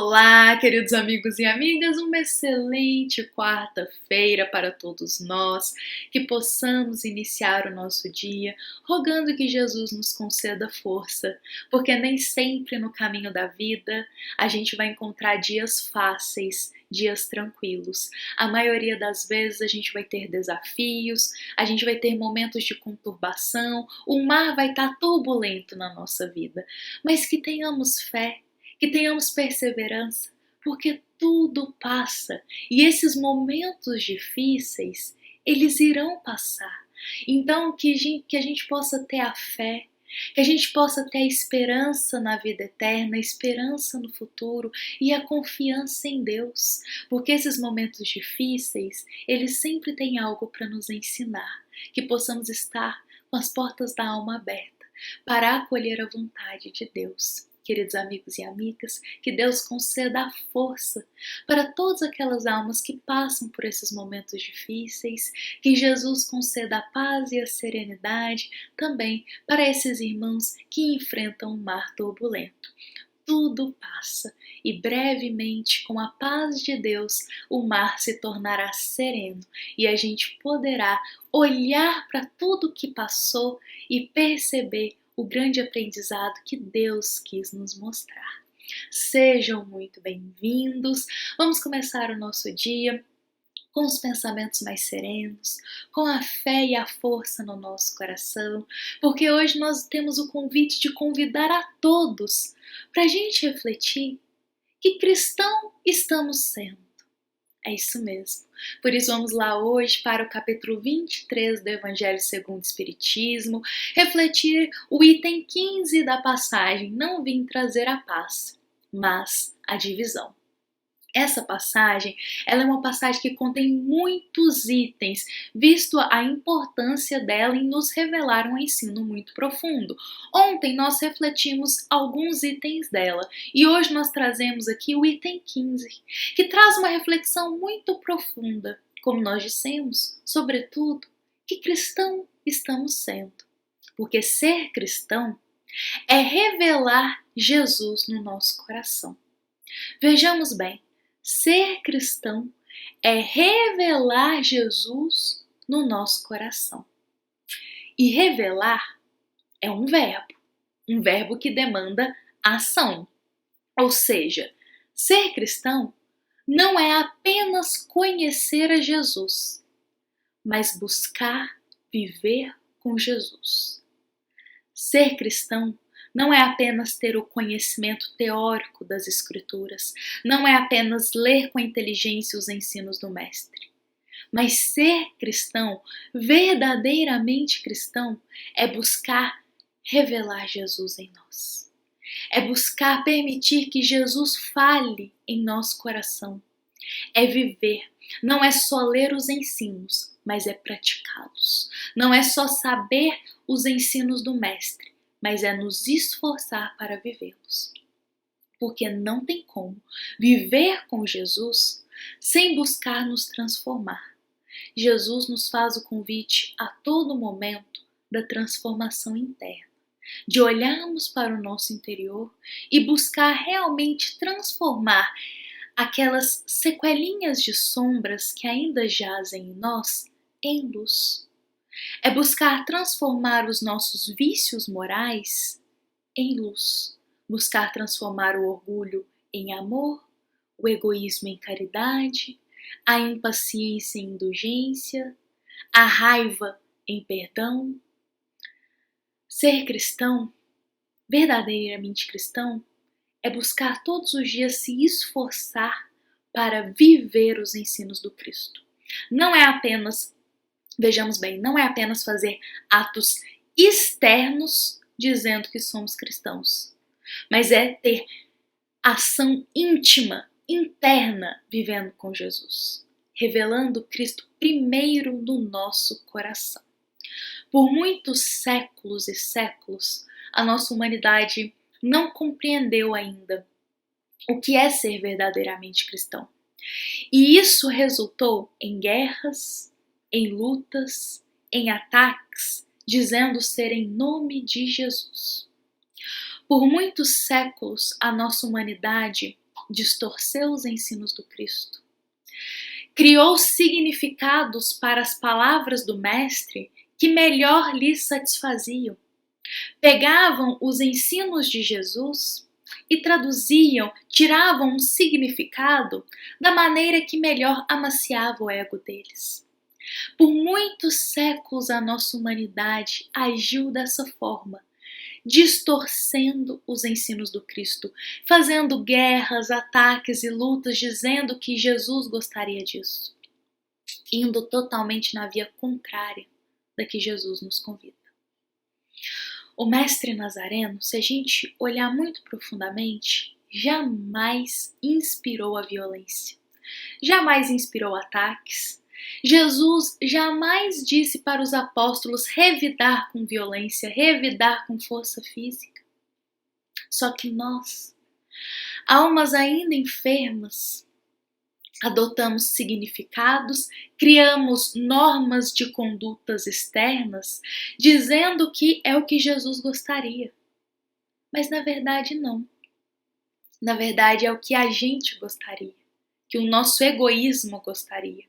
Olá, queridos amigos e amigas, uma excelente quarta-feira para todos nós, que possamos iniciar o nosso dia rogando que Jesus nos conceda força, porque nem sempre no caminho da vida a gente vai encontrar dias fáceis, dias tranquilos. A maioria das vezes a gente vai ter desafios, a gente vai ter momentos de conturbação, o mar vai estar turbulento na nossa vida, mas que tenhamos fé, que tenhamos perseverança, porque tudo passa e esses momentos difíceis, eles irão passar. Então, que a gente possa ter a fé, que a gente possa ter a esperança na vida eterna, a esperança no futuro e a confiança em Deus, porque esses momentos difíceis, eles sempre têm algo para nos ensinar, que possamos estar com as portas da alma aberta para acolher a vontade de Deus. Queridos amigos e amigas, que Deus conceda a força para todas aquelas almas que passam por esses momentos difíceis, que Jesus conceda a paz e a serenidade também para esses irmãos que enfrentam um mar turbulento. Tudo passa e brevemente, com a paz de Deus, o mar se tornará sereno e a gente poderá olhar para tudo que passou e perceber o grande aprendizado que Deus quis nos mostrar. Sejam muito bem-vindos. Vamos começar o nosso dia com os pensamentos mais serenos, com a fé e a força no nosso coração, porque hoje nós temos o convite de convidar a todos para a gente refletir que cristão estamos sendo. É isso mesmo. Por isso vamos lá hoje para o capítulo 23 do Evangelho segundo o Espiritismo, refletir o item 15 da passagem, não vim trazer a paz, mas a divisão. Essa passagem, ela é uma passagem que contém muitos itens, visto a importância dela em nos revelar um ensino muito profundo. Ontem nós refletimos alguns itens dela e hoje nós trazemos aqui o item 15, que traz uma reflexão muito profunda, como nós dissemos, sobretudo, que cristão estamos sendo. Porque ser cristão é revelar Jesus no nosso coração. Vejamos bem, ser cristão é revelar Jesus no nosso coração. E revelar é um verbo que demanda ação. Ou seja, ser cristão não é apenas conhecer a Jesus, mas buscar viver com Jesus. Ser cristão não é apenas ter o conhecimento teórico das Escrituras, não é apenas ler com inteligência os ensinos do Mestre. Mas ser cristão, verdadeiramente cristão, é buscar revelar Jesus em nós. É buscar permitir que Jesus fale em nosso coração. É viver, não é só ler os ensinos, mas é praticá-los. Não é só saber os ensinos do Mestre, mas é nos esforçar para vivê-los. Porque não tem como viver com Jesus sem buscar nos transformar. Jesus nos faz o convite a todo momento da transformação interna, de olharmos para o nosso interior e buscar realmente transformar aquelas sequelinhas de sombras que ainda jazem em nós em luz. É buscar transformar os nossos vícios morais em luz. Buscar transformar o orgulho em amor, o egoísmo em caridade, a impaciência em indulgência, a raiva em perdão. Ser cristão, verdadeiramente cristão, é buscar todos os dias se esforçar para viver os ensinos do Cristo. Não é apenas Vejamos bem, não é apenas fazer atos externos dizendo que somos cristãos, mas é ter ação íntima, interna, vivendo com Jesus, revelando Cristo primeiro no nosso coração. Por muitos séculos e séculos, a nossa humanidade não compreendeu ainda o que é ser verdadeiramente cristão. E isso resultou em guerras, em lutas, em ataques, dizendo ser em nome de Jesus. Por muitos séculos, a nossa humanidade distorceu os ensinos do Cristo. Criou significados para as palavras do Mestre que melhor lhes satisfaziam. Pegavam os ensinos de Jesus e traduziam, tiravam um significado da maneira que melhor amaciava o ego deles. Por muitos séculos a nossa humanidade agiu dessa forma, distorcendo os ensinos do Cristo, fazendo guerras, ataques e lutas, dizendo que Jesus gostaria disso, indo totalmente na via contrária da que Jesus nos convida. O Mestre Nazareno, se a gente olhar muito profundamente, jamais inspirou a violência, jamais inspirou ataques. Jesus jamais disse para os apóstolos revidar com violência, revidar com força física. Só que nós, almas ainda enfermas, adotamos significados, criamos normas de condutas externas, dizendo que é o que Jesus gostaria. Mas na verdade não. Na verdade é o que a gente gostaria, que o nosso egoísmo gostaria.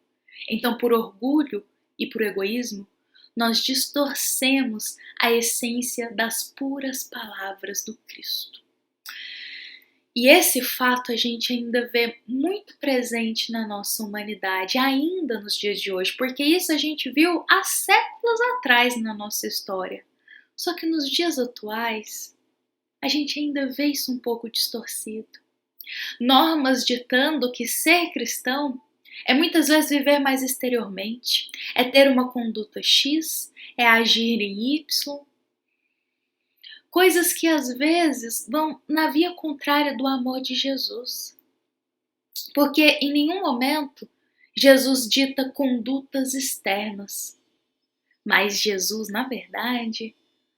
Então, por orgulho e por egoísmo, nós distorcemos a essência das puras palavras do Cristo. E esse fato a gente ainda vê muito presente na nossa humanidade, ainda nos dias de hoje, porque isso a gente viu há séculos atrás na nossa história. Só que nos dias atuais, a gente ainda vê isso um pouco distorcido. Normas ditando que ser cristão é muitas vezes viver mais exteriormente, é ter uma conduta X, é agir em Y. Coisas que às vezes vão na via contrária do amor de Jesus. Porque em nenhum momento Jesus dita condutas externas. Mas Jesus, na verdade,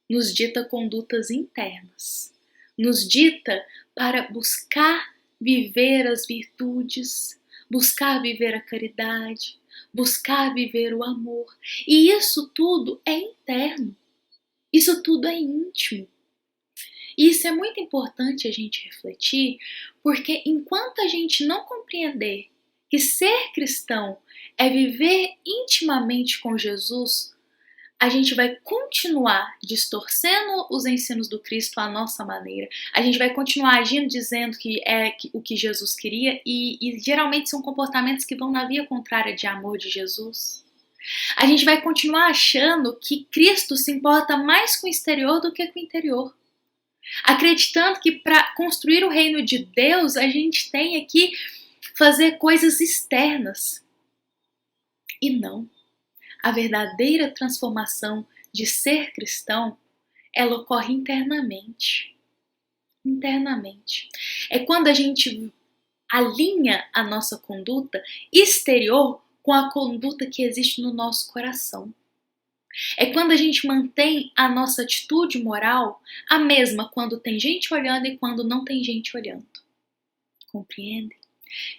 nos dita condutas internas. Nos dita para buscar viver as virtudes, buscar viver a caridade, buscar viver o amor. E isso tudo é interno. Isso tudo é íntimo. E isso é muito importante a gente refletir, porque enquanto a gente não compreender que ser cristão é viver intimamente com Jesus, a gente vai continuar distorcendo os ensinos do Cristo à nossa maneira. A gente vai continuar agindo dizendo que é o que Jesus queria e geralmente são comportamentos que vão na via contrária de amor de Jesus. A gente vai continuar achando que Cristo se importa mais com o exterior do que com o interior. Acreditando que para construir o reino de Deus a gente tem que fazer coisas externas. E não. A verdadeira transformação de ser cristão, ela ocorre internamente. Internamente. É quando a gente alinha a nossa conduta exterior com a conduta que existe no nosso coração. É quando a gente mantém a nossa atitude moral a mesma quando tem gente olhando e quando não tem gente olhando. Compreende?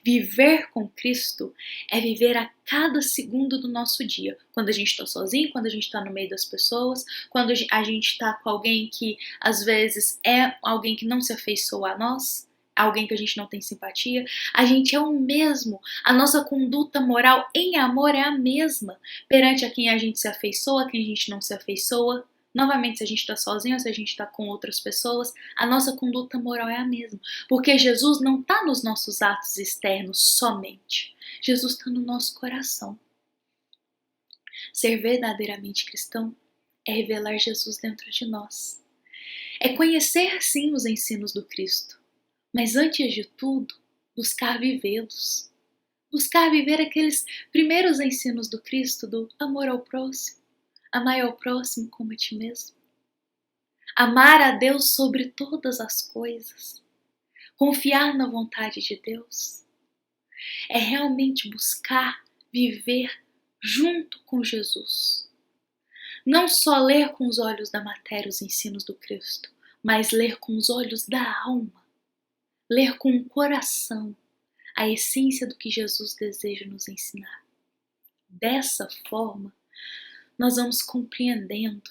Viver com Cristo é viver a cada segundo do nosso dia. Quando a gente está sozinho, quando a gente está no meio das pessoas, quando a gente está com alguém que às vezes é alguém que não se afeiçoa a nós, alguém que a gente não tem simpatia, a gente é o mesmo. A nossa conduta moral em amor é a mesma perante a quem a gente se afeiçoa, a quem a gente não se afeiçoa. Novamente, se a gente está sozinho ou se a gente está com outras pessoas, a nossa conduta moral é a mesma. Porque Jesus não está nos nossos atos externos somente. Jesus está no nosso coração. Ser verdadeiramente cristão é revelar Jesus dentro de nós. É conhecer, sim, os ensinos do Cristo. Mas antes de tudo, buscar vivê-los. Buscar viver aqueles primeiros ensinos do Cristo, do amor ao próximo. Amar ao próximo como a ti mesmo. Amar a Deus sobre todas as coisas. Confiar na vontade de Deus. É realmente buscar viver junto com Jesus. Não só ler com os olhos da matéria os ensinos do Cristo, mas ler com os olhos da alma. Ler com o coração a essência do que Jesus deseja nos ensinar. Dessa forma, nós vamos compreendendo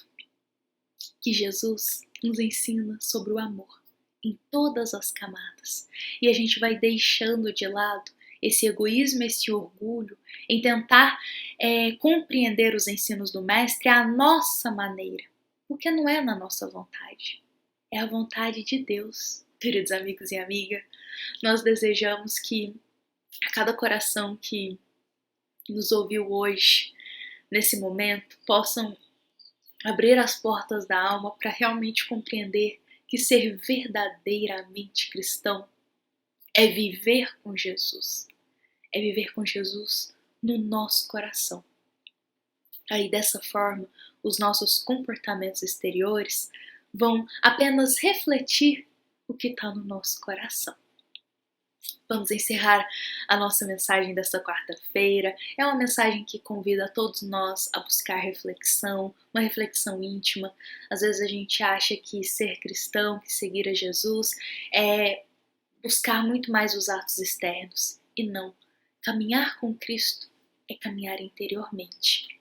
que Jesus nos ensina sobre o amor em todas as camadas. E a gente vai deixando de lado esse egoísmo, esse orgulho em tentar compreender os ensinos do Mestre à nossa maneira, porque não é na nossa vontade, é a vontade de Deus. Queridos amigos e amigas, nós desejamos que a cada coração que nos ouviu hoje, nesse momento, possam abrir as portas da alma para realmente compreender que ser verdadeiramente cristão é viver com Jesus. É viver com Jesus no nosso coração. Aí, dessa forma, os nossos comportamentos exteriores vão apenas refletir o que está no nosso coração. Vamos encerrar a nossa mensagem desta quarta-feira. É uma mensagem que convida a todos nós a buscar reflexão, uma reflexão íntima. Às vezes a gente acha que ser cristão, que seguir a Jesus, é buscar muito mais os atos externos. E não. Caminhar com Cristo é caminhar interiormente.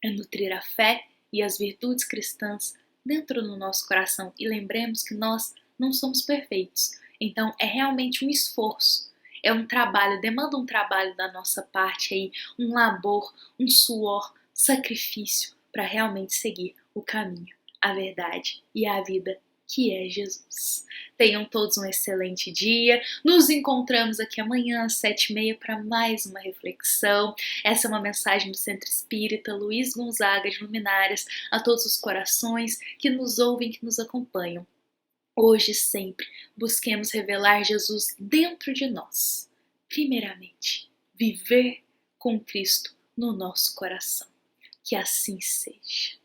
É nutrir a fé e as virtudes cristãs dentro do nosso coração. E lembremos que nós não somos perfeitos. Então é realmente um esforço, é um trabalho, demanda um trabalho da nossa parte aí, um labor, um suor, sacrifício para realmente seguir o caminho, a verdade e a vida que é Jesus. Tenham todos um excelente dia. Nos encontramos aqui amanhã às 7h30 para mais uma reflexão. Essa é uma mensagem do Centro Espírita Luiz Gonzaga de Luminárias a todos os corações que nos ouvem, que nos acompanham. Hoje e sempre, busquemos revelar Jesus dentro de nós. Primeiramente, viver com Cristo no nosso coração. Que assim seja.